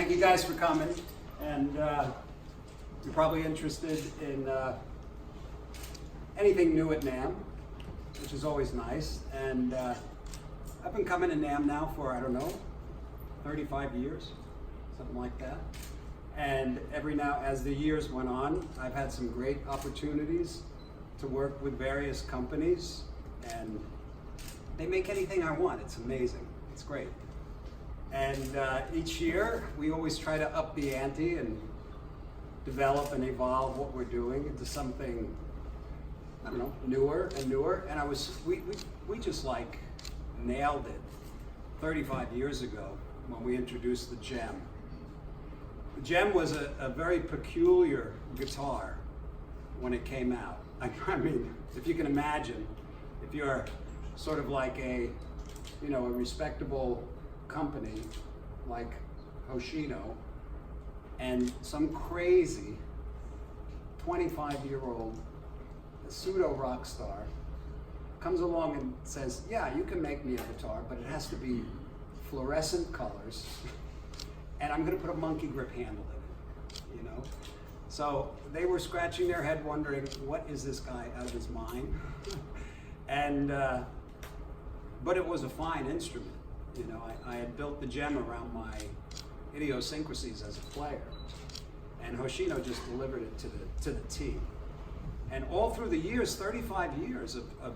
Thank you guys for coming, and you're probably interested in anything new at NAMM, which is always nice. And I've been coming to NAMM now for, I don't know, 35 years, something like that. And every now, as the years went on, I've had some great opportunities to work with various companies, and they make anything I want. It's amazing. It's great. And each year, we always try to up the ante and develop and evolve what we're doing into something, I don't know, newer and newer. And we just like nailed it 35 years ago when we introduced the Gem. The Gem was a very peculiar guitar when it came out. I mean, if you can imagine, if you're sort of like a respectable company like Hoshino, and some crazy 25-year-old pseudo rock star comes along and says, yeah, you can make me a guitar, but it has to be fluorescent colors, and I'm gonna put a monkey grip handle in it, So they were scratching their head wondering, what is this guy out of his mind? And, but it was a fine instrument. I had built the Gem around my idiosyncrasies as a player, and Hoshino just delivered it to the T. And all through the years, 35 years of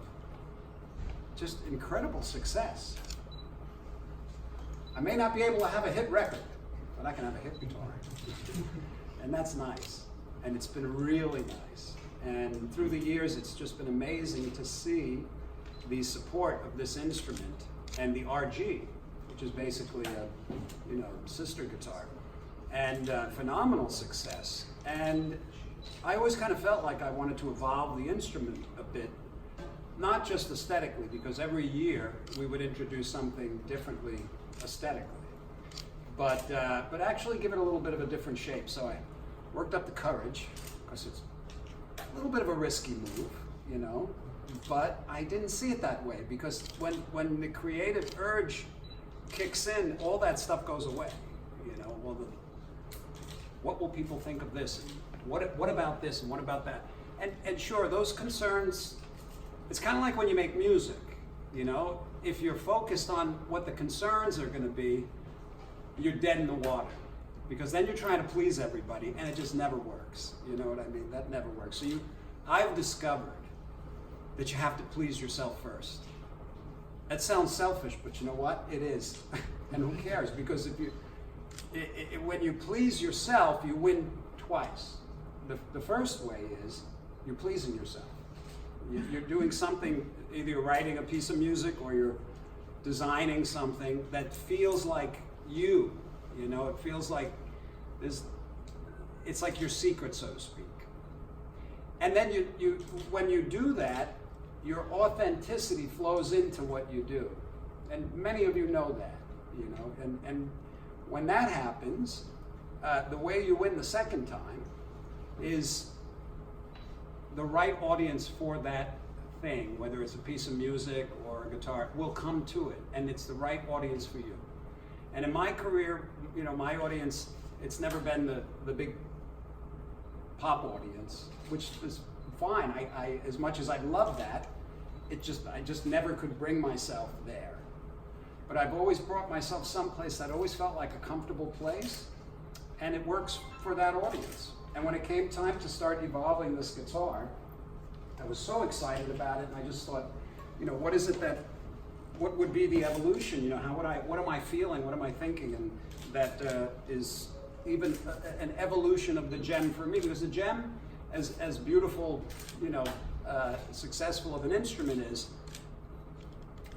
just incredible success. I may not be able to have a hit record, but I can have a hit guitar. And that's nice. And it's been really nice. And through the years, it's just been amazing to see the support of this instrument and the RG, which is basically a sister guitar, and phenomenal success. And I always kind of felt like I wanted to evolve the instrument a bit, not just aesthetically, because every year we would introduce something differently aesthetically, but actually give it a little bit of a different shape. So I worked up the courage, because it's a little bit of a risky move, but I didn't see it that way, because when the creative urge kicks in, all that stuff goes away. Well, what will people think of this? And what about this? And what about that? And sure, those concerns, it's kind of like when you make music, if you're focused on what the concerns are going to be, you're dead in the water, because then you're trying to please everybody, and it just never works. You know what I mean? That never works. So I've discovered that you have to please yourself first. That sounds selfish, but you know what? It is. And who cares? Because when you please yourself, you win twice. The first way is you're pleasing yourself. You're doing something, either you're writing a piece of music or you're designing something that feels like you. It feels like it's like your secret, so to speak. And then when you do that, your authenticity flows into what you do. And many of you know that, and when that happens, the way you win the second time is the right audience for that thing, whether it's a piece of music or a guitar, will come to it, and it's the right audience for you. And in my career, my audience, it's never been the big pop audience, which is fine. I as much as I love that, I just never could bring myself there. But I've always brought myself someplace that always felt like a comfortable place, and it works for that audience. And when it came time to start evolving this guitar, I was so excited about it, and I just thought, what would be the evolution? What am I feeling? What am I thinking? And that is even an evolution of the Gem for me, because the Gem, as beautiful, successful of an instrument is,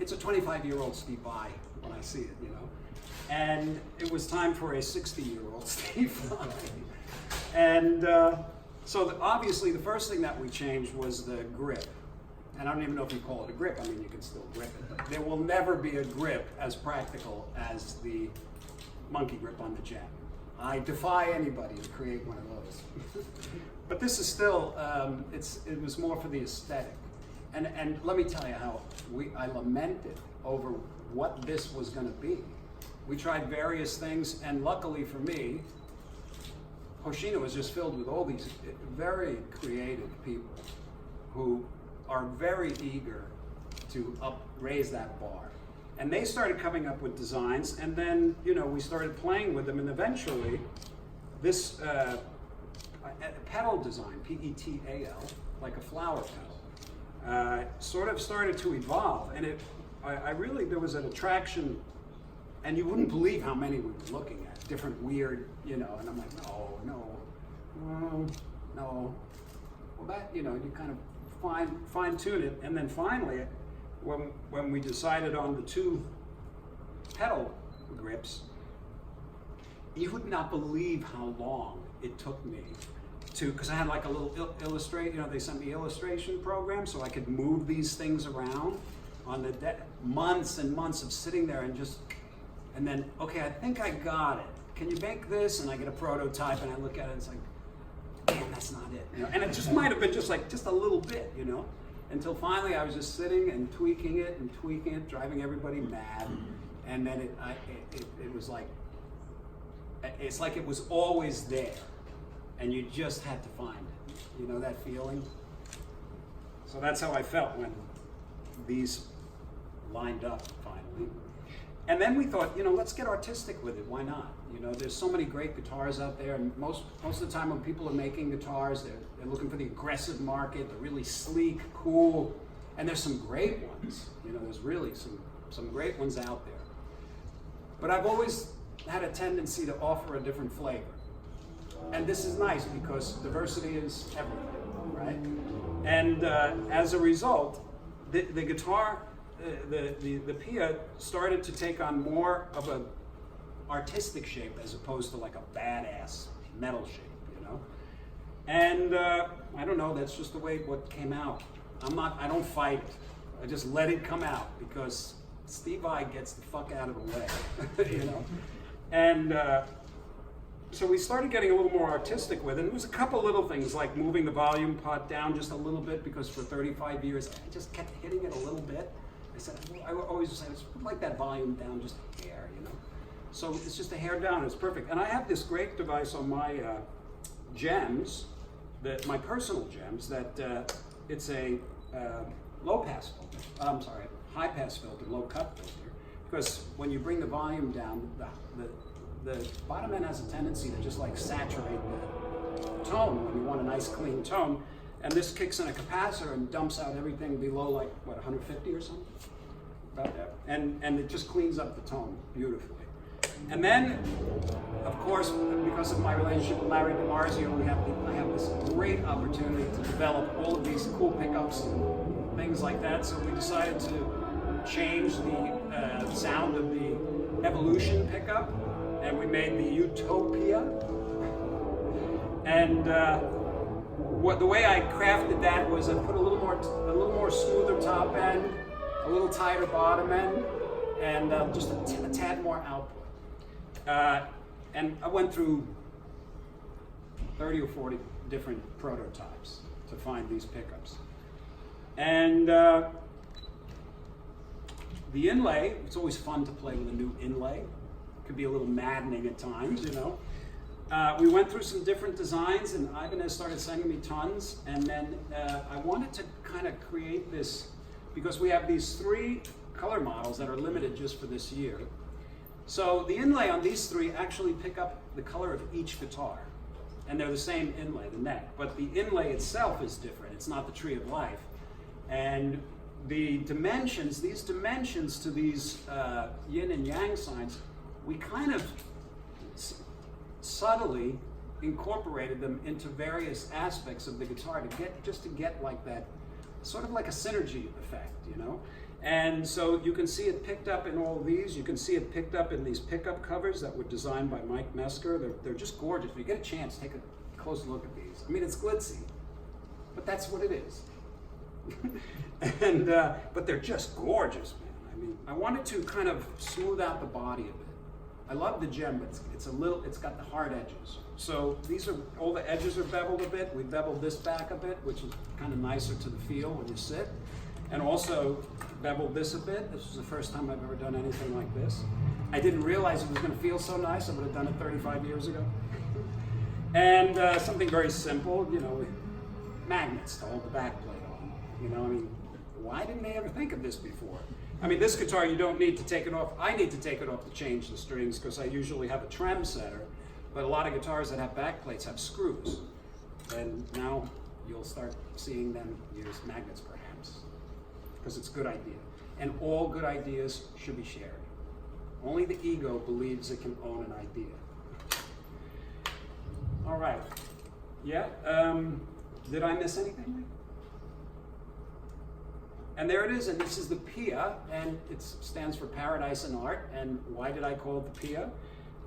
it's a 25-year-old Steve Vai when I see it, And it was time for a 60-year-old Steve Vai. And so obviously the first thing that we changed was the grip. And I don't even know if you call it a grip. I mean, you can still grip it. But there will never be a grip as practical as the monkey grip on the Gem. I defy anybody to create one of those. But this is still, it was more for the aesthetic. And let me tell you how I lamented over what this was going to be. we tried various things, and luckily for me, Hoshino was just filled with all these very creative people who are very eager to raise that bar. And they started coming up with designs, and then, you know, we started playing with them, and eventually this pedal design, P-E-T-A-L, like a flower petal, sort of started to evolve. And I really, there was an attraction, and you wouldn't believe how many we were looking at, different weird, you know, and I'm like, no. Well, that, you know, you kind of fine tune it, and then finally, when we decided on the 2 pedal grips, you would not believe how long it took me to, because I had like a little illustrate, you know, they sent me illustration program so I could move these things around on the months and months of sitting there and then, okay, I think I got it. Can you make this? And I get a prototype and I look at it and it's like, damn, that's not it. You know? And it just might have been just a little bit, you know, until finally I was just sitting and tweaking it, driving everybody mad. And then it was like, it's like it was always there and you just had to find it. You know that feeling? So that's how I felt when these lined up finally. And then we thought, you know, let's get artistic with it. Why not? You know, there's so many great guitars out there, and most of the time when people are making guitars, they're looking for the aggressive market, the really sleek, cool, and there's some great ones. You know, there's really some great ones out there. But I've always had a tendency to offer a different flavor. And this is nice because diversity is everything, right? And as a result, the guitar, the PIA started to take on more of a artistic shape as opposed to like a badass metal shape, you know? And I don't know, that's just the way what came out. I don't fight it. I just let it come out because Steve I gets the fuck out of the way, you know? And so we started getting a little more artistic with it. And there was a couple little things like moving the volume pot down just a little bit because for 35 years I just kept hitting it a little bit. I always say, let's put like that volume down just a hair, you know? So it's just a hair down, it's perfect. And I have this great device on my gems, my personal gems, that it's a high pass filter, low cut filter. Because when you bring the volume down, the bottom end has a tendency to just like saturate the tone when you want a nice clean tone. And this kicks in a capacitor and dumps out everything below like, what, 150 or something? About that. And it just cleans up the tone beautifully. And then, of course, because of my relationship with Larry DiMarzio, I have this great opportunity to develop all of these cool pickups and things like that. So we decided to change the sound of the Evolution pickup, and we made the Utopia. And the way I crafted that was I put a little more smoother top end, a little tighter bottom end, and just a tad more output. And I went through 30 or 40 different prototypes to find these pickups. And the inlay, it's always fun to play with a new inlay. It could be a little maddening at times, you know. We went through some different designs, and Ibanez started sending me tons, and then I wanted to kind of create this, because we have these 3 color models that are limited just for this year. So the inlay on these 3 actually pick up the color of each guitar, and they're the same inlay, the neck, but the inlay itself is different. It's not the Tree of Life. And the dimensions, these dimensions to these yin and yang signs, we kind of subtly incorporated them into various aspects of the guitar to get like that, sort of like a synergy effect, you know? And so you can see it picked up in all of these. You can see it picked up in these pickup covers that were designed by Mike Mesker. They're just gorgeous. If you get a chance, take a close look at these. I mean, it's glitzy, but that's what it is. And but they're just gorgeous, man. I mean, I wanted to kind of smooth out the body a bit. I love the gem, but it's got the hard edges. So all the edges are beveled a bit. We beveled this back a bit, which is kind of nicer to the feel when you sit. And also beveled this a bit. This was the first time I've ever done anything like this. I didn't realize it was going to feel so nice. I would have done it 35 years ago. And something very simple, you know, magnets to hold the back plate on. You know, I mean, why didn't they ever think of this before? I mean, this guitar, you don't need to take it off. I need to take it off to change the strings because I usually have a trem setter, but a lot of guitars that have back plates have screws. And now you'll start seeing them use magnets perhaps, because it's a good idea. And all good ideas should be shared. Only the ego believes it can own an idea. All right. Yeah. Did I miss anything? And there it is, and this is the PIA, and it stands for Paradise in Art. And why did I call it the PIA?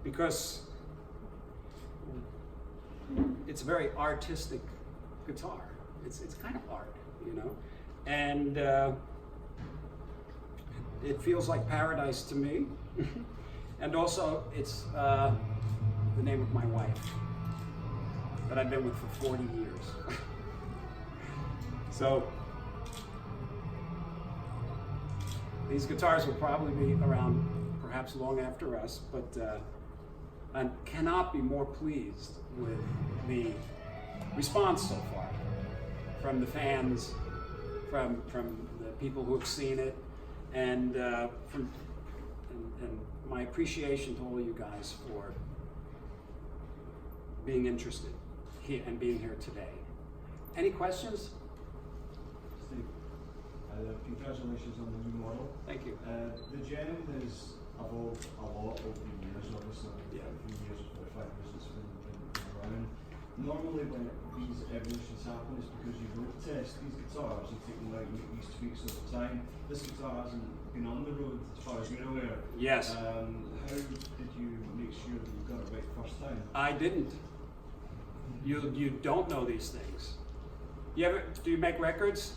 Because it's a very artistic guitar. It's kind of art, you know? And it feels like paradise to me. And also, it's the name of my wife that I've been with for 40 years. So, these guitars will probably be around perhaps long after us, but I cannot be more pleased with the response so far from the fans, from the people who have seen it, and my appreciation to all of you guys for being interested here and being here today. Any questions? Congratulations on the new model. Thank you. The Gem has evolved a lot over the years, obviously. Yeah. A few years, 45 years it's been around. Normally when these evolutions happen, it's because you road test these guitars and take them out and make these tweaks over time. This guitar hasn't been on the road as far as you're aware. Yes. How did you make sure that you got it right first time? I didn't. You don't know these things. Do you make records?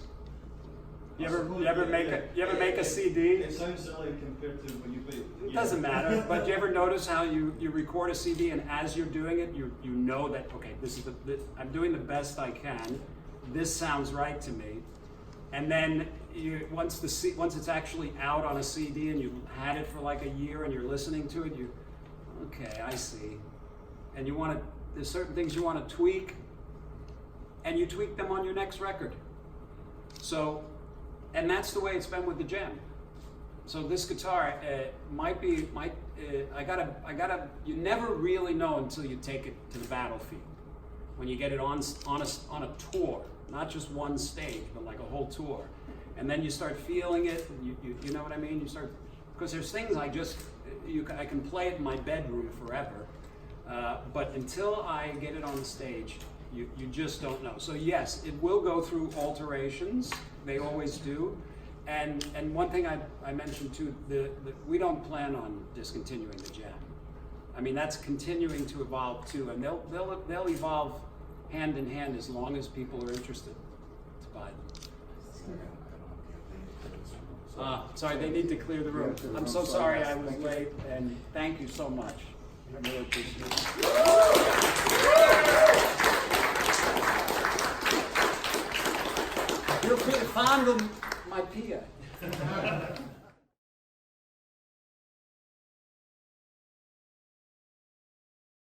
You ever make a CD? It sounds silly compared to when you play. It doesn't matter. But you ever notice how you record a CD and as you're doing it, you know that okay, this is I'm doing the best I can. This sounds right to me. And then once it's actually out on a CD and you've had it for like a year and you're listening to it, okay, I see. And there's certain things you want to tweak, and you tweak them on your next record. So. And that's the way it's been with the Gem. So this guitar you never really know until you take it to the battlefield. When you get it on a tour, not just one stage, but like a whole tour. And then you start feeling it, and you know what I mean? Because there's things I can play it in my bedroom forever, but until I get it on the stage, you just don't know. So yes, it will go through alterations. They always do. And one thing I mentioned too, we don't plan on discontinuing the Gem. I mean, that's continuing to evolve too, and they'll evolve hand in hand as long as people are interested to buy them. Sorry, they need to clear the room. I'm so sorry I was late, and thank you so much. I really appreciate it. Feel free to fondle my PIA.